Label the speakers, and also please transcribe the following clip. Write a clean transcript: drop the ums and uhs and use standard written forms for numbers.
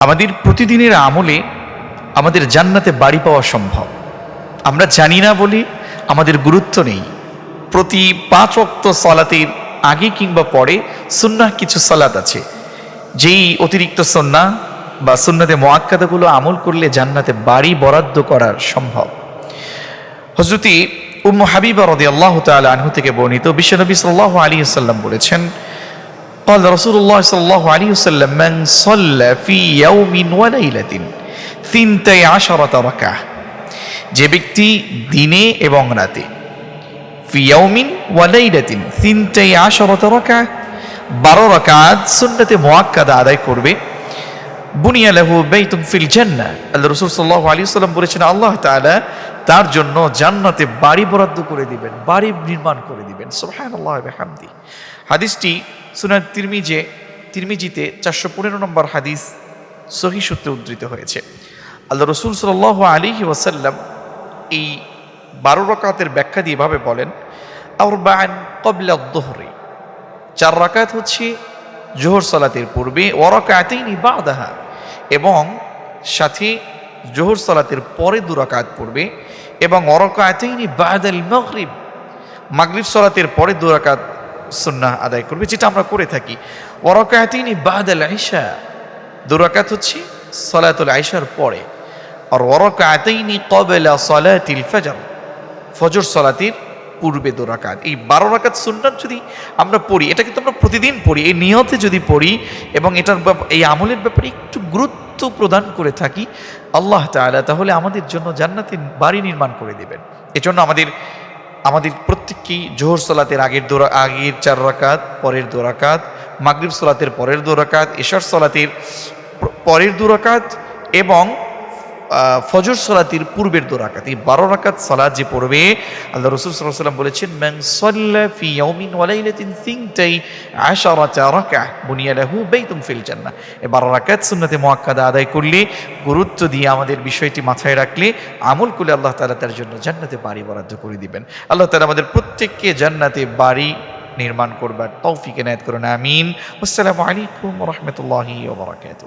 Speaker 1: আমাদের প্রতিদিনের আমলে আমাদের জান্নাতে বাড়ি পাওয়া সম্ভব। আমরা জানি না বলে আমাদের গুরুত্ব নেই। প্রতি 5 ওয়াক্ত সালাতের আগে কিংবা পরে সুন্নাহ কিছু সালাত আছে, যেই অতিরিক্ত সুন্নাহ বা সুন্নাতে মুআক্কাদাগুলো আমল করলে জান্নাতে বাড়ি বরাদ্দ করার সম্ভব। হযরতি উম্মু হাবিবা রাদিয়াল্লাহু তাআলা আনহা থেকে বর্ণিত, বিশ্বনবী সাল্লাল্লাহু আলাইহি ওয়াসাল্লাম বলেছেন, قال رسول الله صلى الله عليه وسلم من صلى في يوم وليلة 12 ركعة, যে ব্যক্তি দিনে এবং রাতে في يوم وليلة 12 ركعة 12 রাকাত সুন্নতে মুআক্কাদা আদায় করবে, বুনিয়া লাহু বাইতুন ফিল জান্নাহ, আল্লাহ রাসূল সাল্লাল্লাহু আলাইহি ওয়াসাল্লাম বলেছেন আল্লাহ তাআলা তার জন্য জান্নাতে বাড়ি বরাদ্দ করে দিবেন, বাড়ি নির্মাণ করে দিবেন। সুবহানাল্লাহি ওয়া বিহামদিহি। হাদিসটি সুনান তিরমিজিতে 415 নম্বর হাদিস সহিহ সূত্রে উদ্ধৃত হয়েছে। আল্লাহ রাসূল সাল্লাল্লাহু আলাইহি ওয়াসাল্লাম এই 12 রাকাতের ব্যাখ্যা দিয়ে এভাবে বলেন, আরবাআন ক্বাবলা আয-যুহরি, 4 রাকাত হচ্ছে জোহর সালাতের পূর্বে, ওয়া রাকাতাইনি বা'দাহা, এবং সাথে জোহর সালাতের পরে 2 রাকাত পড়বে, এবং ওয়া রাকাতাইনি বা'দাল মাগরিব, মাগরিব সালাতের পরে 2 রাকাত সুন্নাহ আদায় করবে, যেটা আমরা করে থাকি। ওয়া রাকাতাইনি বা'দাল ইশা, 2 রাকাত হচ্ছে সালাতুল ইশার পরে, আর ওয়া রাকাতাইনি ক্বাবলা সালাতিল ফজর, ফজর সালাতের পূর্বে 2 রাকাত। এই 12 রাকাত সুন্নাত যদি আমরা পড়ি, এটা কিন্তু আমরা প্রতিদিন পড়ি, এই নিয়তে যদি পড়ি এবং এটার এই আমলের ব্যাপারে একটু গুরুত্ব প্রদান করে থাকি আল্লাহ তাআলা তাহলে আমাদের জন্য জান্নাতে বাড়ি নির্মাণ করে দিবেন। এজন্য আমাদের প্রত্যেককেই জোহর সালাতের আগের 4 রাকাত, পরের 2 রাকাত, মাগরিব সালাতের পরের 2 রাকাত, ইশার সালাতের পরের 2 রাকাত এবং ফজর সালাতের পূর্বের 2 রাকাত, এই 12 রাকাত সালাত যে পড়বে, আল্লাহ রাসূল সাল্লাল্লাহু আলাইহি ওয়াসাল্লাম বলেছেন, মান সাল্লা ফি ইয়াউমিন ওয়া লাইলাতিন 12 রাকাত বুনিয়া লাহু বাইতুন ফিল জান্নাহ। এই 12 রাকাত সুন্নতে মুআক্কাদা আদায় করলে, গুরুত্ব দিয়ে আমাদের বিষয়টি মাথায় রাখলে, আমল করলে আল্লাহ তাআলা তার জন্য জান্নাতে বাড়ি বরাদ্দ করে দিবেন। আল্লাহ তাআলা আমাদের প্রত্যেককে জান্নাতে বাড়ি নির্মাণ করবার তৌফিক এনায়েত করুন, আমিন। আসসালামু আলাইকুম ওয়া রাহমাতুল্লাহি ওয়া বারাকাতুহু।